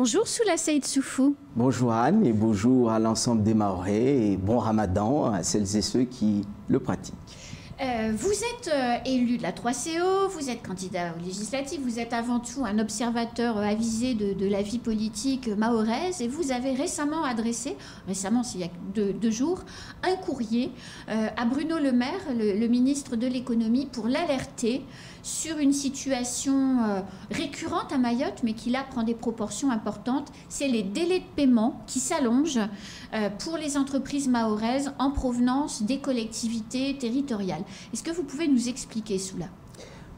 Bonjour Soula Saïd Soufou. Bonjour Anne et bonjour à l'ensemble des Mahorais et bon Ramadan à celles et ceux qui le pratiquent. Vous êtes élu de la 3CO, vous êtes candidat aux législatives, vous êtes avant tout un observateur avisé de la vie politique mahoraise et vous avez récemment adressé, c'est il y a deux jours, un courrier à Bruno Le Maire, le ministre de l'économie, pour l'alerter sur une situation récurrente à Mayotte, mais qui là prend des proportions importantes. C'est les délais de paiement qui s'allongent pour les entreprises mahoraises en provenance des collectivités territoriales. Est-ce que vous pouvez nous expliquer cela?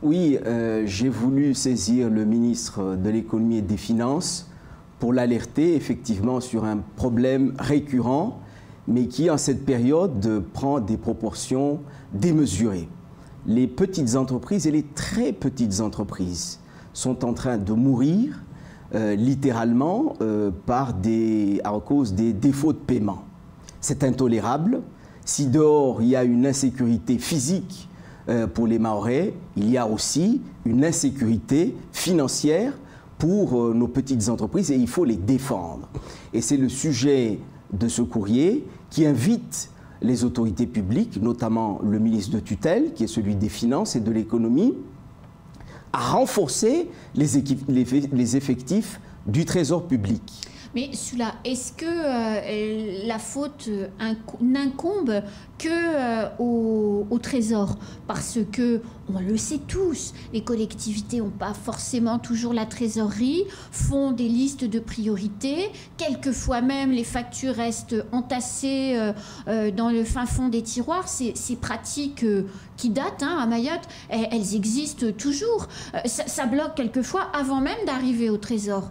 Oui, j'ai voulu saisir le ministre de l'économie et des finances pour l'alerter effectivement sur un problème récurrent, mais qui en cette période prend des proportions démesurées. Les petites entreprises et les très petites entreprises sont en train de mourir littéralement à cause des défauts de paiement. C'est intolérable. Si dehors il y a une insécurité physique pour les Mahorais, il y a aussi une insécurité financière pour nos petites entreprises et il faut les défendre. Et c'est le sujet de ce courrier qui invite les autorités publiques, notamment le ministre de tutelle, qui est celui des Finances et de l'économie, à renforcer les effectifs du Trésor public. Mais cela, est-ce que la faute n'incombe que au Trésor? Parce que, on le sait tous, les collectivités n'ont pas forcément toujours la trésorerie, font des listes de priorités, quelquefois même les factures restent entassées dans le fin fond des tiroirs. Ces pratiques qui datent à Mayotte, elles existent toujours. Ça bloque quelquefois avant même d'arriver au Trésor.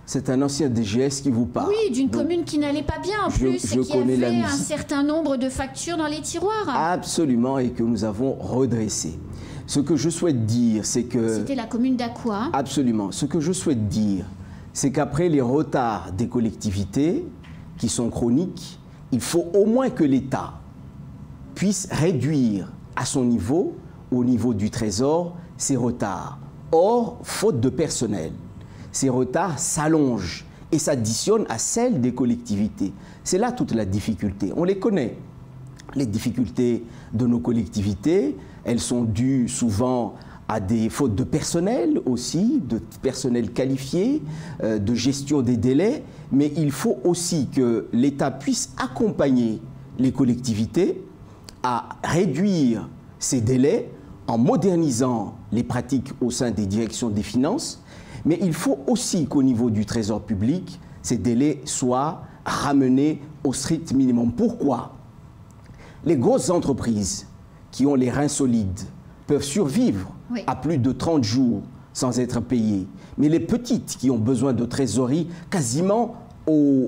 C'est un ancien DGS qui vous parle. Oui, d'une commune qui n'allait pas bien en plus et qui avait un certain nombre de factures dans les tiroirs. Absolument, et que nous avons redressé. Ce que je souhaite dire, c'est que... C'était la commune d'Aqua. Absolument. Ce que je souhaite dire, c'est qu'après les retards des collectivités, qui sont chroniques, il faut au moins que l'État puisse réduire à son niveau, au niveau du Trésor, ces retards. Or, faute de personnel, ces retards s'allongent et s'additionnent à celles des collectivités. C'est là toute la difficulté. On les connaît. Les difficultés de nos collectivités, elles sont dues souvent à des fautes de personnel aussi, de personnel qualifié, de gestion des délais. Mais il faut aussi que l'État puisse accompagner les collectivités à réduire ces délais en modernisant les pratiques au sein des directions des finances. Mais il faut aussi qu'au niveau du Trésor public, ces délais soient ramenés au strict minimum. Pourquoi? Les grosses entreprises qui ont les reins solides peuvent survivre à plus de 30 jours sans être payées. Mais les petites qui ont besoin de trésorerie quasiment au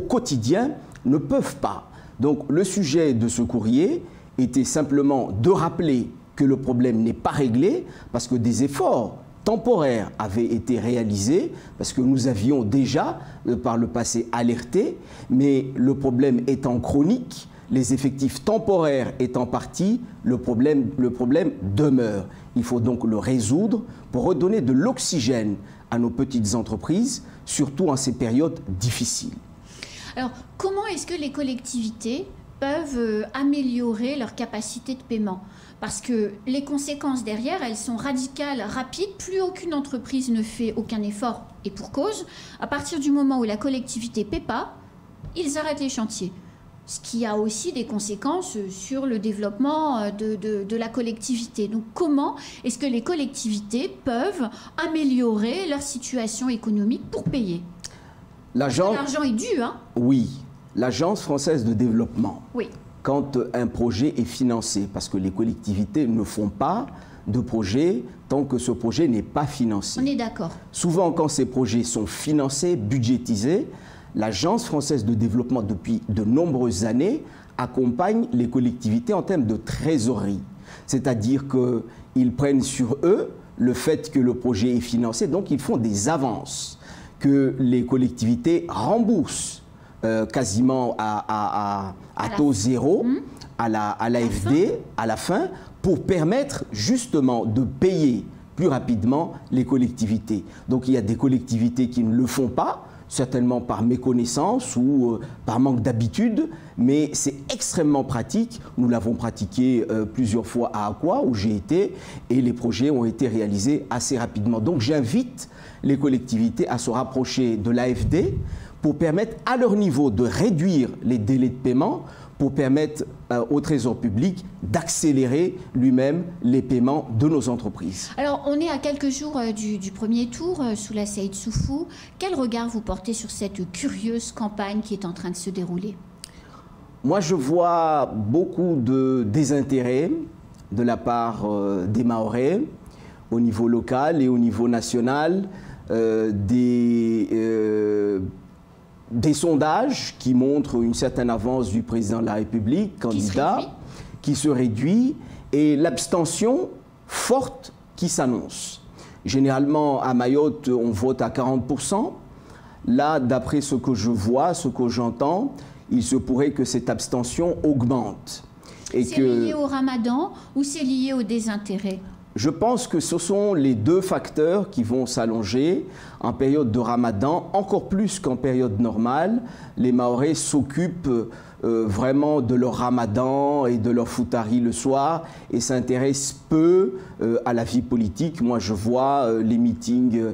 quotidien ne peuvent pas. Donc le sujet de ce courrier était simplement de rappeler que le problème n'est pas réglé parce que des efforts temporaires avaient été réalisés, parce que nous avions déjà, par le passé, alerté, mais le problème étant chronique, les effectifs temporaires étant partis, le problème demeure. Il faut donc le résoudre pour redonner de l'oxygène à nos petites entreprises, surtout en ces périodes difficiles. Alors, comment est-ce que les collectivités peuvent améliorer leur capacité de paiement? Parce que les conséquences derrière, elles sont radicales, rapides. Plus aucune entreprise ne fait aucun effort, et pour cause. À partir du moment où la collectivité ne paie pas, ils arrêtent les chantiers. Ce qui a aussi des conséquences sur le développement de la collectivité. Donc comment est-ce que les collectivités peuvent améliorer leur situation économique pour payer? L'argent est dû, hein? Oui. L'Agence française de développement, oui, quand un projet est financé, parce que les collectivités ne font pas de projet tant que ce projet n'est pas financé. On est d'accord. Souvent, quand ces projets sont financés, budgétisés, l'Agence française de développement, depuis de nombreuses années, accompagne les collectivités en termes de trésorerie. C'est-à-dire qu'ils prennent sur eux le fait que le projet est financé, donc ils font des avances que les collectivités remboursent quasiment à taux zéro, à l'AFD, à la fin, pour permettre justement de payer plus rapidement les collectivités. Donc il y a des collectivités qui ne le font pas, certainement par méconnaissance ou par manque d'habitude, mais c'est extrêmement pratique. Nous l'avons pratiqué plusieurs fois à Akwa, où j'ai été, et les projets ont été réalisés assez rapidement. Donc j'invite les collectivités à se rapprocher de l'AFD pour permettre à leur niveau de réduire les délais de paiement, pour permettre au Trésor public d'accélérer lui-même les paiements de nos entreprises. Alors, on est à quelques jours du premier tour sous la Saïd Soufou. Quel regard vous portez sur cette curieuse campagne qui est en train de se dérouler? Moi, je vois beaucoup de désintérêt de la part des Mahorais au niveau local et au niveau national, des sondages qui montrent une certaine avance du président de la République, candidat, qui se réduit, et l'abstention forte qui s'annonce. Généralement, à Mayotte, on vote à 40%. Là, d'après ce que je vois, ce que j'entends, il se pourrait que cette abstention augmente. C'est lié au ramadan ou c'est lié au désintérêt? Je pense que ce sont les deux facteurs qui vont s'allonger. En période de ramadan, encore plus qu'en période normale, les Mahorais s'occupent vraiment de leur ramadan et de leur foutari le soir et s'intéressent peu à la vie politique. Moi, je vois les meetings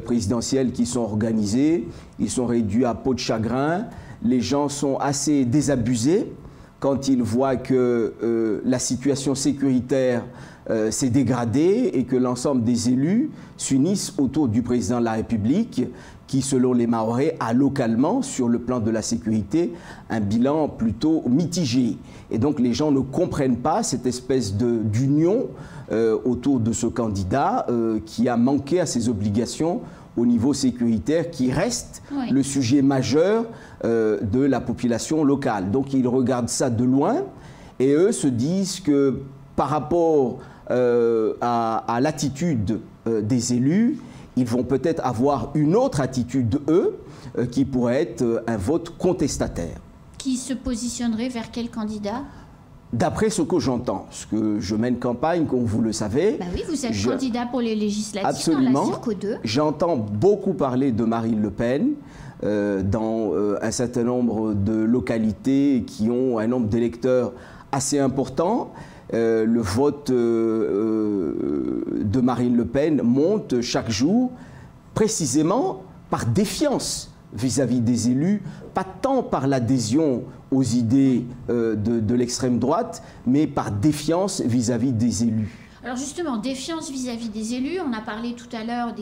présidentiels qui sont organisés. Ils sont réduits à peau de chagrin. Les gens sont assez désabusés quand ils voient que la situation sécuritaire s'est dégradée et que l'ensemble des élus s'unissent autour du président de la République qui, selon les Mahorais, a localement, sur le plan de la sécurité, un bilan plutôt mitigé. Et donc les gens ne comprennent pas cette espèce d'union autour de ce candidat qui a manqué à ses obligations au niveau sécuritaire, qui reste le sujet majeur de la population locale. Donc ils regardent ça de loin et eux se disent que par rapport à l'attitude des élus, ils vont peut-être avoir une autre attitude, eux, qui pourrait être un vote contestataire. Qui se positionnerait vers quel candidat? D'après ce que j'entends, parce que je mène campagne, comme vous le savez. Bah oui, vous êtes candidat pour les législatives. Absolument. Dans la Circo 2. J'entends beaucoup parler de Marine Le Pen dans un certain nombre de localités qui ont un nombre d'électeurs assez important. Le vote de Marine Le Pen monte chaque jour, précisément par défiance vis-à-vis des élus, pas tant par l'adhésion aux idées de l'extrême droite, mais par défiance vis-à-vis des élus. Alors justement, défiance vis-à-vis des élus, on a parlé tout à l'heure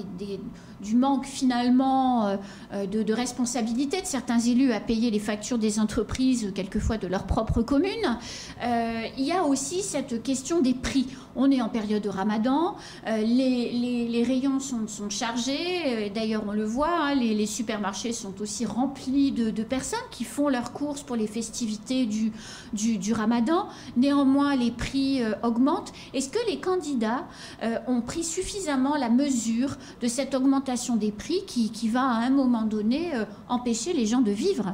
du manque finalement de responsabilité de certains élus à payer les factures des entreprises, quelquefois de leur propre commune. Il y a aussi cette question des prix. On est en période de ramadan, les rayons sont chargés, d'ailleurs on le voit, hein, les supermarchés sont aussi remplis de personnes qui font leurs courses pour les festivités du ramadan. Néanmoins, les prix augmentent. Est-ce que les candidats ont pris suffisamment la mesure de cette augmentation des prix qui va à un moment donné empêcher les gens de vivre?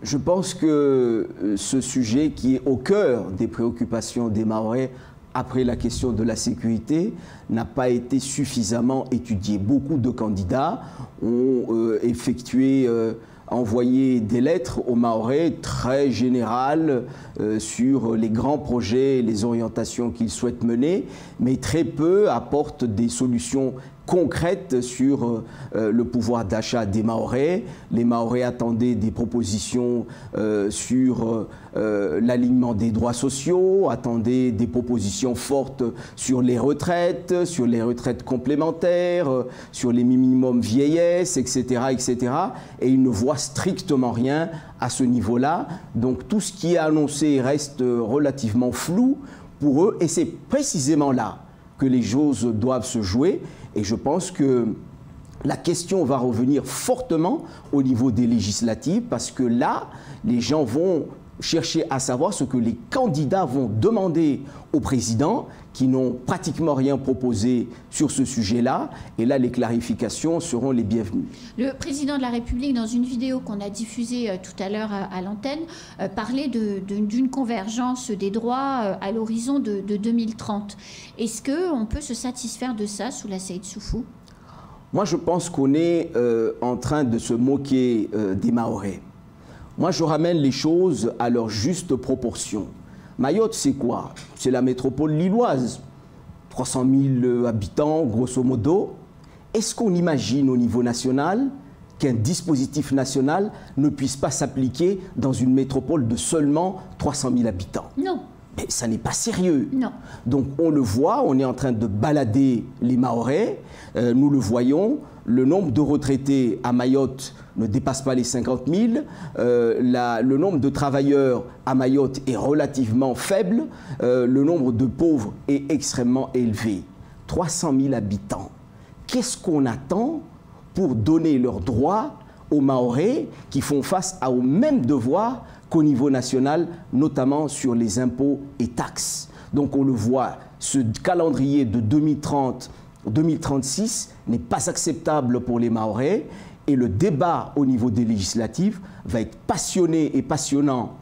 Je pense que ce sujet qui est au cœur des préoccupations des Mahorais après la question de la sécurité n'a pas été suffisamment étudié. Beaucoup de candidats ont envoyé des lettres aux Mahorais très générales sur les grands projets et les orientations qu'ils souhaitent mener, mais très peu apportent des solutions concrètes sur le pouvoir d'achat des Mahorais. Les Mahorais attendaient des propositions sur l'alignement des droits sociaux, attendaient des propositions fortes sur les retraites complémentaires, sur les minimums vieillesse, etc., etc. Et ils ne voient strictement rien à ce niveau-là. Donc tout ce qui est annoncé reste relativement flou pour eux, et c'est précisément là que les choses doivent se jouer. Et je pense que la question va revenir fortement au niveau des législatives, parce que là, les gens vont chercher à savoir ce que les candidats vont demander au président, qui n'ont pratiquement rien proposé sur ce sujet-là. Et là, les clarifications seront les bienvenues. Le président de la République, dans une vidéo qu'on a diffusée tout à l'heure à l'antenne, parlait d'une convergence des droits à l'horizon de 2030. Est-ce qu'on peut se satisfaire de ça sous la Saïd Soufou? Moi, je pense qu'on est en train de se moquer des Mahorais. Moi, je ramène les choses à leur juste proportion. Mayotte, c'est quoi? C'est la métropole lilloise. 300 000 habitants, grosso modo. Est-ce qu'on imagine au niveau national qu'un dispositif national ne puisse pas s'appliquer dans une métropole de seulement 300 000 habitants? Non. Mais ça n'est pas sérieux. Non. Donc on le voit, on est en train de balader les Mahorais. Nous le voyons, le nombre de retraités à Mayotte ne dépasse pas les 50 000. Le nombre de travailleurs à Mayotte est relativement faible. Le nombre de pauvres est extrêmement élevé. 300 000 habitants. Qu'est-ce qu'on attend pour donner leurs droits aux Mahorais qui font face aux mêmes devoirs qu'au niveau national, notamment sur les impôts et taxes? Donc on le voit, ce calendrier de 2030-2036 n'est pas acceptable pour les Mahorais, et le débat au niveau des législatives va être passionné et passionnant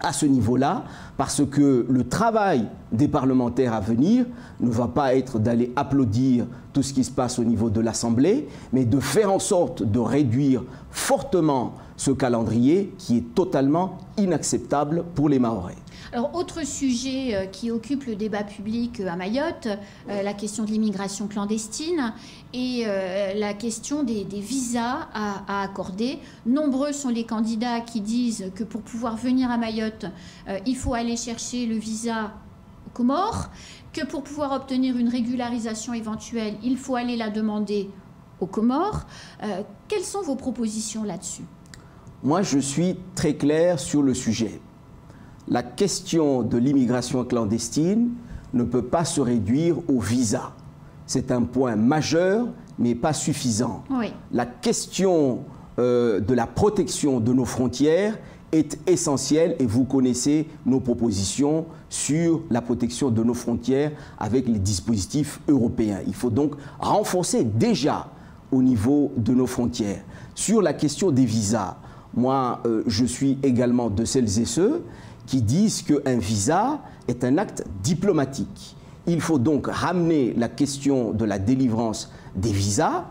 à ce niveau-là, parce que le travail des parlementaires à venir ne va pas être d'aller applaudir tout ce qui se passe au niveau de l'Assemblée, mais de faire en sorte de réduire fortement ce calendrier qui est totalement inacceptable pour les Mahorais. Alors, autre sujet qui occupe le débat public à Mayotte, la question de l'immigration clandestine et la question des visas à accorder. Nombreux sont les candidats qui disent que pour pouvoir venir à Mayotte, il faut aller chercher le visa aux Comores, que pour pouvoir obtenir une régularisation éventuelle, il faut aller la demander aux Comores. Quelles sont vos propositions là-dessus? Moi, je suis très clair sur le sujet. La question de l'immigration clandestine ne peut pas se réduire au visa. C'est un point majeur, mais pas suffisant. Oui. La question de la protection de nos frontières est essentielle, et vous connaissez nos propositions sur la protection de nos frontières avec les dispositifs européens. Il faut donc renforcer déjà au niveau de nos frontières. Sur la question des visas, moi, je suis également de celles et ceux qui disent qu'un visa est un acte diplomatique. Il faut donc ramener la question de la délivrance des visas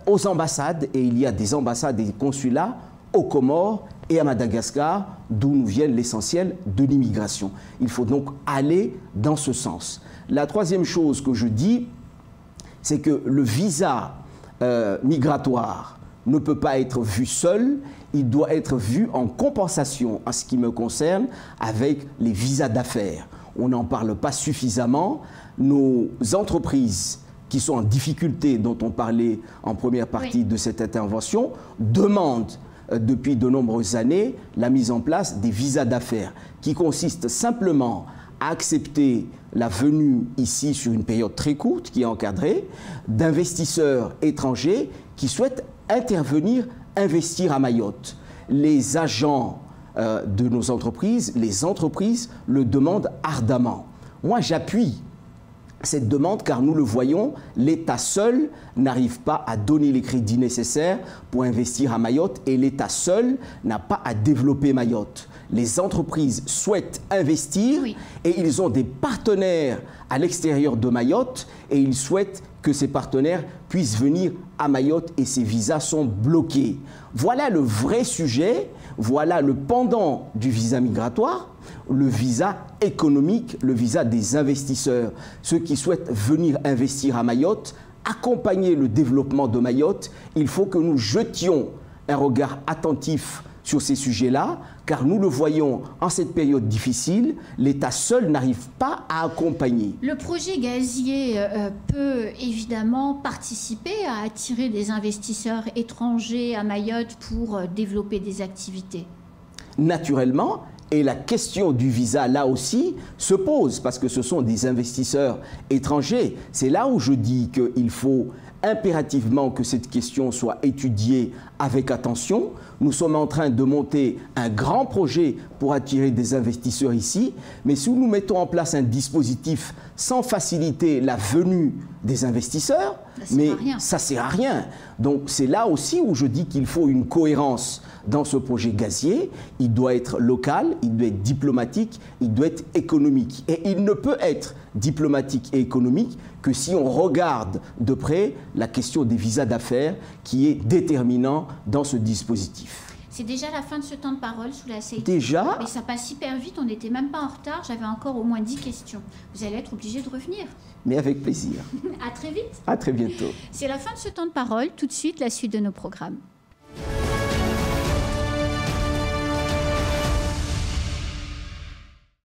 aux ambassades, et il y a des ambassades et des consulats aux Comores et à Madagascar, d'où nous viennent l'essentiel de l'immigration. Il faut donc aller dans ce sens. La troisième chose que je dis, c'est que le visa migratoire ne peut pas être vu seul, il doit être vu en compensation, en ce qui me concerne, avec les visas d'affaires. On n'en parle pas suffisamment. Nos entreprises qui sont en difficulté, dont on parlait en première partie de cette intervention, demandent depuis de nombreuses années la mise en place des visas d'affaires, qui consistent simplement à accepter la venue ici sur une période très courte, qui est encadrée, d'investisseurs étrangers qui souhaitent intervenir, investir à Mayotte. Les agents de nos entreprises, les entreprises le demandent ardemment. Moi, j'appuie cette demande car nous le voyons, l'État seul n'arrive pas à donner les crédits nécessaires pour investir à Mayotte, et l'État seul n'a pas à développer Mayotte. Les entreprises souhaitent investir, oui, et ils ont des partenaires à l'extérieur de Mayotte, et ils souhaitent que ces partenaires puissent venir à Mayotte, et ces visas sont bloqués. Voilà le vrai sujet, voilà le pendant du visa migratoire, le visa économique, le visa des investisseurs. Ceux qui souhaitent venir investir à Mayotte, accompagner le développement de Mayotte, il faut que nous jetions un regard attentif sur ces sujets-là, car nous le voyons en cette période difficile, l'État seul n'arrive pas à accompagner. Le projet gazier peut évidemment participer à attirer des investisseurs étrangers à Mayotte pour développer des activités. Naturellement, et la question du visa, là aussi, se pose, parce que ce sont des investisseurs étrangers. C'est là où je dis qu'il faut impérativement que cette question soit étudiée avec attention. Nous sommes en train de monter un grand projet pour attirer des investisseurs ici, mais si nous mettons en place un dispositif sans faciliter la venue des investisseurs, ça ne sert à rien. Donc c'est là aussi où je dis qu'il faut une cohérence dans ce projet gazier. Il doit être local, il doit être diplomatique, il doit être économique. Et il ne peut être diplomatique et économique que si on regarde de près la question des visas d'affaires qui est déterminant dans ce dispositif. C'est déjà la fin de ce temps de parole sous la CEI. Déjà ? Mais ça passe hyper vite, on n'était même pas en retard, j'avais encore au moins 10 questions. Vous allez être obligé de revenir. Mais avec plaisir. À très vite. À très bientôt. C'est la fin de ce temps de parole, tout de suite la suite de nos programmes.